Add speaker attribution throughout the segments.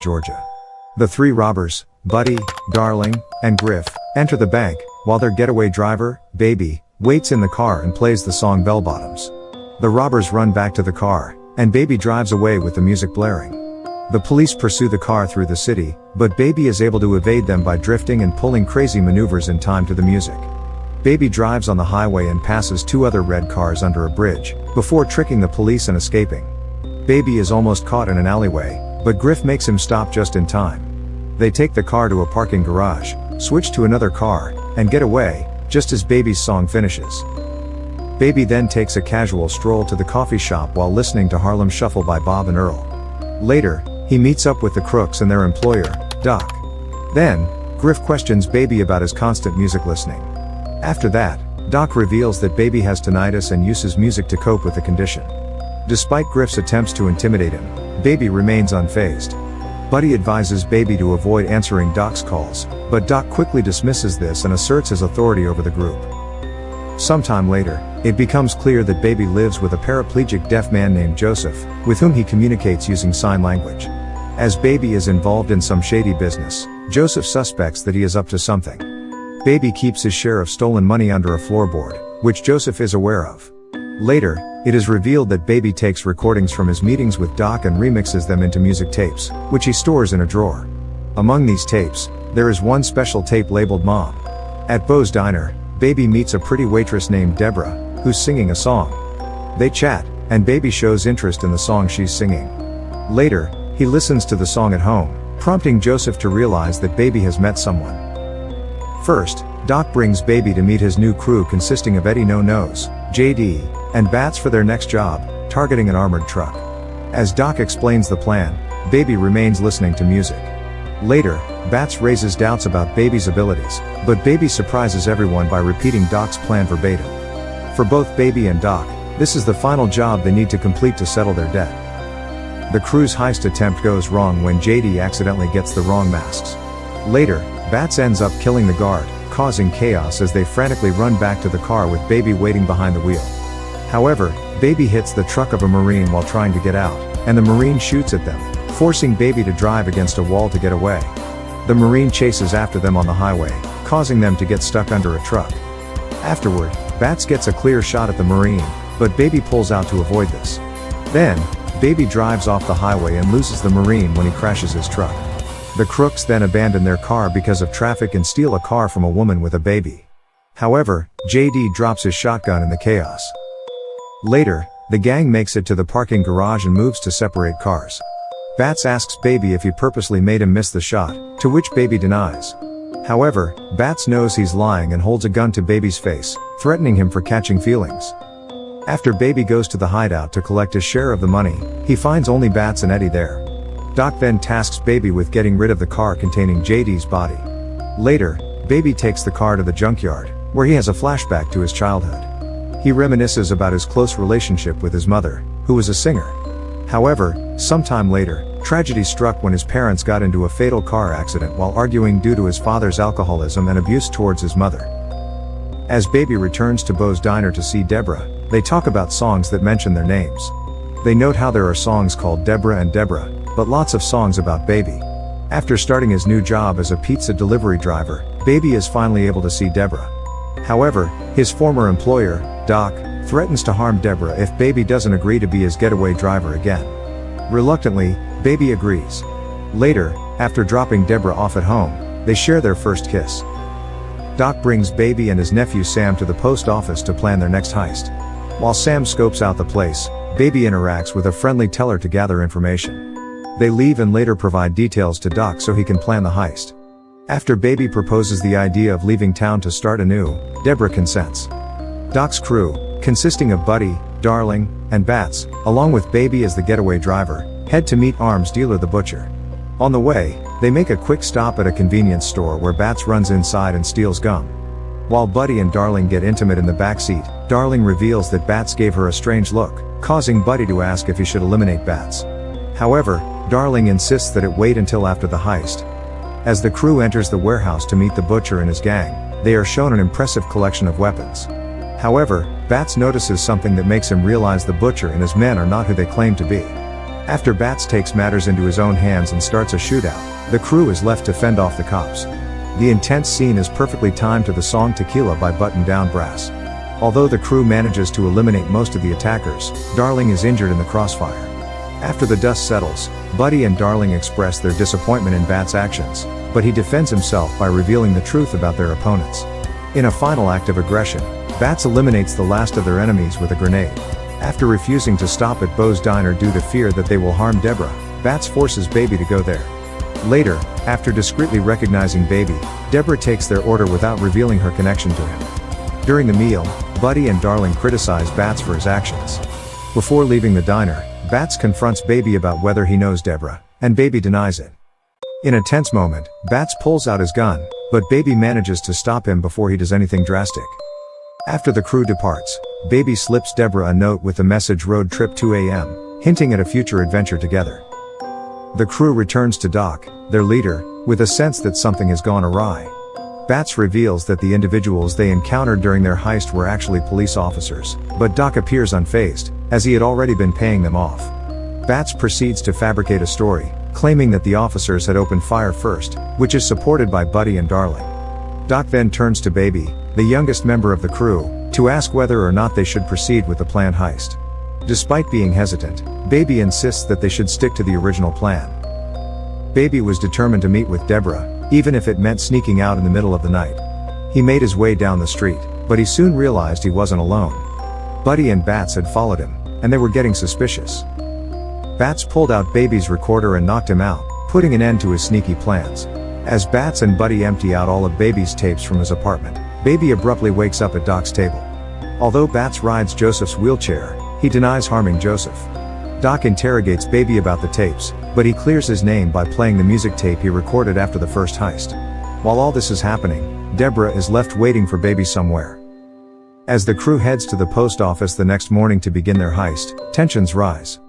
Speaker 1: Georgia. The three robbers, Buddy, Darling, and Griff, enter the bank, while their getaway driver, Baby, waits in the car and plays the song Bell Bottoms. The robbers run back to the car, and Baby drives away with the music blaring. The police pursue the car through the city, but Baby is able to evade them by drifting and pulling crazy maneuvers in time to the music. Baby drives on the highway and passes two other red cars under a bridge, before tricking the police and escaping. Baby is almost caught in an alleyway, but Griff makes him stop just in time. They take the car to a parking garage, switch to another car, and get away, just as Baby's song finishes. Baby then takes a casual stroll to the coffee shop while listening to Harlem Shuffle by Bob and Earl. Later, he meets up with the crooks and their employer, Doc. Then, Griff questions Baby about his constant music listening. After that, Doc reveals that Baby has tinnitus and uses music to cope with the condition. Despite Griff's attempts to intimidate him, Baby remains unfazed. Buddy advises Baby to avoid answering Doc's calls, but Doc quickly dismisses this and asserts his authority over the group. Sometime later, it becomes clear that Baby lives with a paraplegic deaf man named Joseph, with whom he communicates using sign language. As Baby is involved in some shady business, Joseph suspects that he is up to something. Baby keeps his share of stolen money under a floorboard, which Joseph is aware of. Later, it is revealed that Baby takes recordings from his meetings with Doc and remixes them into music tapes, which he stores in a drawer. Among these tapes, there is one special tape labeled Mom. At Bo's Diner, Baby meets a pretty waitress named Deborah, who's singing a song. They chat, and Baby shows interest in the song she's singing. Later, he listens to the song at home, prompting Joseph to realize that Baby has met someone. First, Doc brings Baby to meet his new crew consisting of Eddie No Nose, JD, and Bats for their next job, targeting an armored truck. As Doc explains the plan, Baby remains listening to music. Later, Bats raises doubts about Baby's abilities, but Baby surprises everyone by repeating Doc's plan verbatim. For both Baby and Doc, this is the final job they need to complete to settle their debt. The crew's heist attempt goes wrong when JD accidentally gets the wrong masks. Later, Bats ends up killing the guard, causing chaos as they frantically run back to the car with Baby waiting behind the wheel. However, Baby hits the truck of a Marine while trying to get out, and the Marine shoots at them, forcing Baby to drive against a wall to get away. The Marine chases after them on the highway, causing them to get stuck under a truck. Afterward, Bats gets a clear shot at the Marine, but Baby pulls out to avoid this. Then, Baby drives off the highway and loses the Marine when he crashes his truck. The crooks then abandon their car because of traffic and steal a car from a woman with a baby. However, JD drops his shotgun in the chaos. Later, the gang makes it to the parking garage and moves to separate cars. Bats asks Baby if he purposely made him miss the shot, to which Baby denies. However, Bats knows he's lying and holds a gun to Baby's face, threatening him for catching feelings. After Baby goes to the hideout to collect his share of the money, he finds only Bats and Eddie there. Doc then tasks Baby with getting rid of the car containing JD's body. Later, Baby takes the car to the junkyard, where he has a flashback to his childhood. He reminisces about his close relationship with his mother, who was a singer. However, sometime later, tragedy struck when his parents got into a fatal car accident while arguing due to his father's alcoholism and abuse towards his mother. As Baby returns to Bo's Diner to see Deborah, they talk about songs that mention their names. They note how there are songs called Deborah and Deborah, but lots of songs about Baby. After starting his new job as a pizza delivery driver, Baby is finally able to see Deborah. However, his former employer, Doc, threatens to harm Deborah if Baby doesn't agree to be his getaway driver again. Reluctantly, Baby agrees. Later, after dropping Deborah off at home, they share their first kiss. Doc brings Baby and his nephew Sam to the post office to plan their next heist. While Sam scopes out the place, Baby interacts with a friendly teller to gather information. They leave and later provide details to Doc so he can plan the heist. After Baby proposes the idea of leaving town to start anew, Deborah consents. Doc's crew, consisting of Buddy, Darling, and Bats, along with Baby as the getaway driver, head to meet arms dealer the Butcher. On the way, they make a quick stop at a convenience store where Bats runs inside and steals gum. While Buddy and Darling get intimate in the backseat, Darling reveals that Bats gave her a strange look, causing Buddy to ask if he should eliminate Bats. However, Darling insists that it wait until after the heist. As the crew enters the warehouse to meet the Butcher and his gang, they are shown an impressive collection of weapons. However, Bats notices something that makes him realize the Butcher and his men are not who they claim to be. After Bats takes matters into his own hands and starts a shootout, the crew is left to fend off the cops. The intense scene is perfectly timed to the song Tequila by Button Down Brass. Although the crew manages to eliminate most of the attackers, Darling is injured in the crossfire. After the dust settles, Buddy and Darling express their disappointment in Bats' actions, but he defends himself by revealing the truth about their opponents. In a final act of aggression, Bats eliminates the last of their enemies with a grenade. After refusing to stop at Bo's Diner due to fear that they will harm Deborah, Bats forces Baby to go there. Later, after discreetly recognizing Baby, Deborah takes their order without revealing her connection to him. During the meal, Buddy and Darling criticize Bats for his actions. Before leaving the diner, Bats confronts Baby about whether he knows Deborah, and Baby denies it. In a tense moment, Bats pulls out his gun, but Baby manages to stop him before he does anything drastic. After the crew departs, Baby slips Deborah a note with the message "Road trip 2 a.m., hinting at a future adventure together. The crew returns to Doc, their leader, with a sense that something has gone awry. Bats reveals that the individuals they encountered during their heist were actually police officers, but Doc appears unfazed, as he had already been paying them off. Bats proceeds to fabricate a story, claiming that the officers had opened fire first, which is supported by Buddy and Darling. Doc then turns to Baby, the youngest member of the crew, to ask whether or not they should proceed with the planned heist. Despite being hesitant, Baby insists that they should stick to the original plan. Baby was determined to meet with Deborah, even if it meant sneaking out in the middle of the night. He made his way down the street, but he soon realized he wasn't alone. Buddy and Bats had followed him, and they were getting suspicious. Bats pulled out Baby's recorder and knocked him out, putting an end to his sneaky plans. As Bats and Buddy empty out all of Baby's tapes from his apartment, Baby abruptly wakes up at Doc's table. Although Bats rides Joseph's wheelchair, he denies harming Joseph. Doc interrogates Baby about the tapes, but he clears his name by playing the music tape he recorded after the first heist. While all this is happening, Deborah is left waiting for Baby somewhere. As the crew heads to the post office the next morning to begin their heist, tensions rise.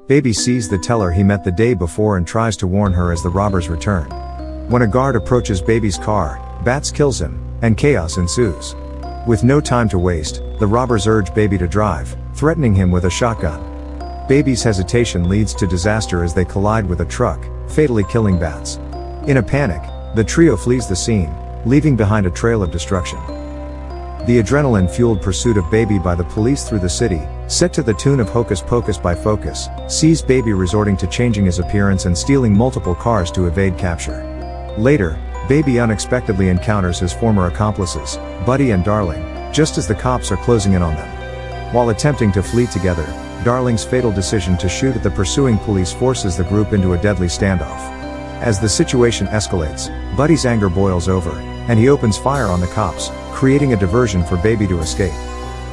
Speaker 1: Baby sees the teller he met the day before and tries to warn her as the robbers return. When a guard approaches Baby's car, Bats kills him, and chaos ensues. With no time to waste, the robbers urge Baby to drive, threatening him with a shotgun. Baby's hesitation leads to disaster as they collide with a truck, fatally killing Bats. In a panic, the trio flees the scene, leaving behind a trail of destruction. The adrenaline-fueled pursuit of Baby by the police through the city, set to the tune of Hocus Pocus by Focus, sees Baby resorting to changing his appearance and stealing multiple cars to evade capture. Later, Baby unexpectedly encounters his former accomplices, Buddy and Darling, just as the cops are closing in on them. While attempting to flee together, Darling's fatal decision to shoot at the pursuing police forces the group into a deadly standoff. As the situation escalates, Buddy's anger boils over, and he opens fire on the cops, creating a diversion for Baby to escape.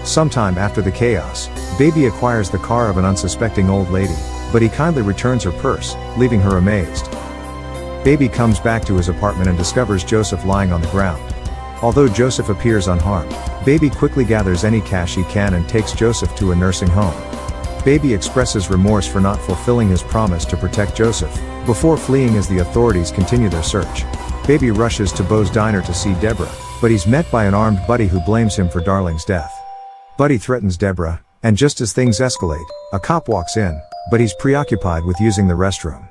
Speaker 1: Sometime after the chaos, Baby acquires the car of an unsuspecting old lady, but he kindly returns her purse, leaving her amazed. Baby comes back to his apartment and discovers Joseph lying on the ground. Although Joseph appears unharmed, Baby quickly gathers any cash he can and takes Joseph to a nursing home. Baby expresses remorse for not fulfilling his promise to protect Joseph, before fleeing as the authorities continue their search. Baby rushes to Bo's Diner to see Deborah, but he's met by an armed Buddy who blames him for Darling's death. Buddy threatens Deborah, and just as things escalate, a cop walks in, but he's preoccupied with using the restroom.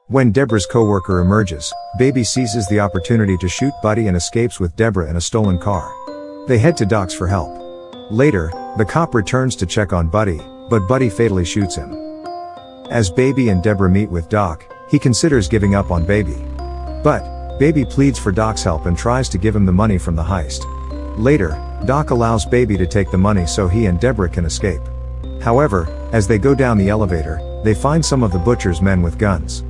Speaker 1: When Deborah's co-worker emerges, Baby seizes the opportunity to shoot Buddy and escapes with Deborah in a stolen car. They head to Doc's for help. Later, the cop returns to check on Buddy, but Buddy fatally shoots him. As Baby and Deborah meet with Doc, he considers giving up on Baby. But Baby pleads for Doc's help and tries to give him the money from the heist. Later, Doc allows Baby to take the money so he and Deborah can escape. However, as they go down the elevator, they find some of the butcher's men with guns.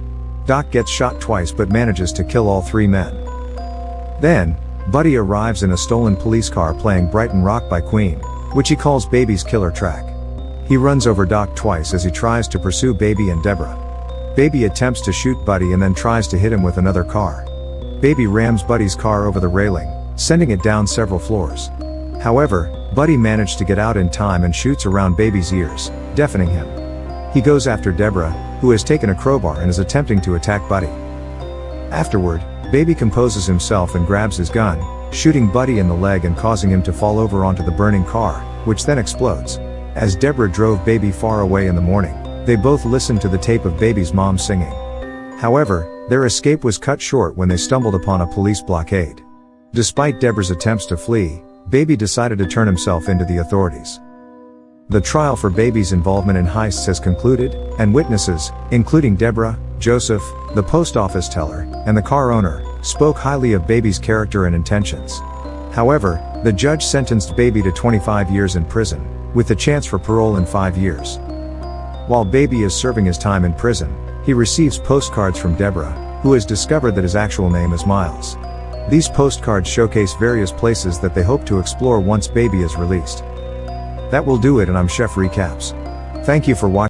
Speaker 1: Doc gets shot twice but manages to kill all 3 men. Then, Buddy arrives in a stolen police car playing Brighton Rock by Queen, which he calls Baby's killer track. He runs over Doc twice as he tries to pursue Baby and Deborah. Baby attempts to shoot Buddy and then tries to hit him with another car. Baby rams Buddy's car over the railing, sending it down several floors. However, Buddy managed to get out in time and shoots around Baby's ears, deafening him. He goes after Deborah, who has taken a crowbar and is attempting to attack Buddy. Afterward, Baby composes himself and grabs his gun, shooting Buddy in the leg and causing him to fall over onto the burning car, which then explodes. As Deborah drove Baby far away in the morning, They both listened to the tape of Baby's mom singing. However, their escape was cut short when they stumbled upon a police blockade. Despite Deborah's attempts to flee, Baby decided to turn himself into the authorities. The trial for Baby's involvement in heists has concluded, and witnesses, including Deborah, Joseph, the post office teller, and the car owner, spoke highly of Baby's character and intentions. However, the judge sentenced Baby to 25 years in prison, with the chance for parole in 5 years. While Baby is serving his time in prison, he receives postcards from Deborah, who has discovered that his actual name is Miles. These postcards showcase various places that they hope to explore once Baby is released. That will do it, and I'm Chef Recaps. Thank you for watching.